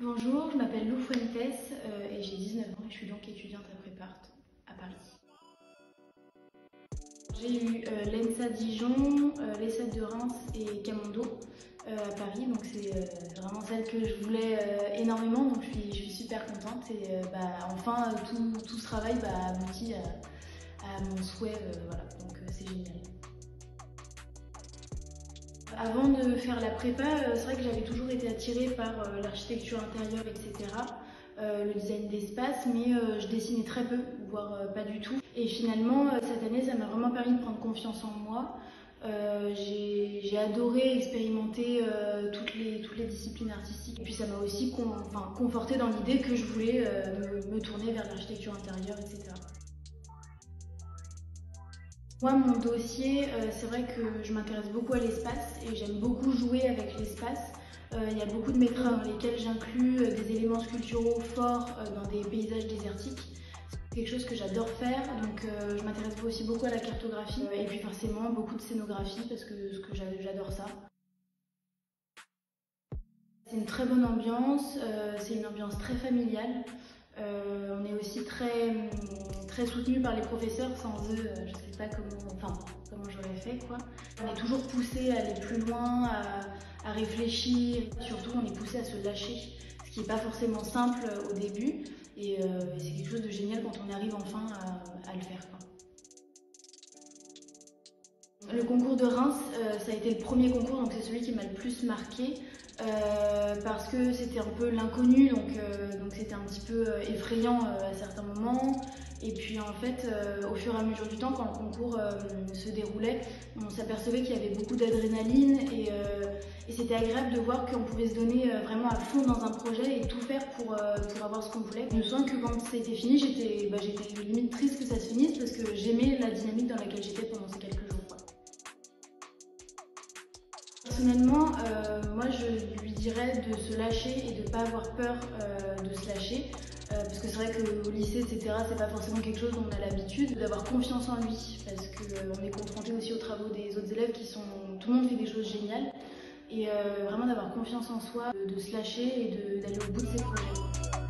Bonjour, je m'appelle Lou Fuentes et j'ai 19 ans et je suis donc étudiante à Prépart à Paris. J'ai eu l'ENSA Dijon, l'ESSEC de Reims et Camondo à Paris, donc c'est vraiment celle que je voulais énormément, donc je suis super contente et enfin tout ce travail aboutit à mon souhait, voilà, donc c'est génial. Avant de faire la prépa, c'est vrai que j'avais toujours été attirée par l'architecture intérieure, etc. Le design d'espace, mais je dessinais très peu, voire pas du tout. Et finalement, cette année, ça m'a vraiment permis de prendre confiance en moi. J'ai adoré expérimenter toutes les disciplines artistiques. Et puis ça m'a aussi conforté dans l'idée que je voulais me tourner vers l'architecture intérieure, etc. Moi, mon dossier, c'est vrai que je m'intéresse beaucoup à l'espace et j'aime beaucoup jouer avec l'espace. Il y a beaucoup de mes travaux dans lesquels j'inclus des éléments sculpturaux forts dans des paysages désertiques. C'est quelque chose que j'adore faire, donc je m'intéresse aussi beaucoup à la cartographie et puis forcément beaucoup de scénographie parce que j'adore ça. C'est une très bonne ambiance, c'est une ambiance très familiale. On est aussi très soutenu par les professeurs. Sans eux, je ne sais pas comment j'aurais fait, quoi. On est toujours poussé à aller plus loin, à réfléchir. Surtout, on est poussé à se lâcher, ce qui n'est pas forcément simple au début. Et c'est quelque chose de génial quand on arrive enfin à le faire, quoi. Le concours de Reims, ça a été le premier concours, donc c'est celui qui m'a le plus marqué. Parce que c'était un peu l'inconnu, donc c'était un petit peu effrayant à certains moments. Et puis en fait, au fur et à mesure du temps, quand le concours se déroulait, on s'apercevait qu'il y avait beaucoup d'adrénaline et c'était agréable de voir qu'on pouvait se donner vraiment à fond dans un projet et tout faire pour avoir ce qu'on voulait. Je me souviens que quand c'était fini, j'étais limite triste que ça se finisse parce que j'aimais la dynamique dans laquelle j'étais pendant ces quelques jours, quoi. Personnellement, moi je lui dirais de se lâcher et de ne pas avoir peur de se lâcher. Parce que c'est vrai qu'au lycée, etc., c'est pas forcément quelque chose dont on a l'habitude. D'avoir confiance en lui, parce qu'on est confronté aussi aux travaux des autres élèves tout le monde fait des choses géniales. Et vraiment d'avoir confiance en soi, de se lâcher et d'aller au bout de ses projets.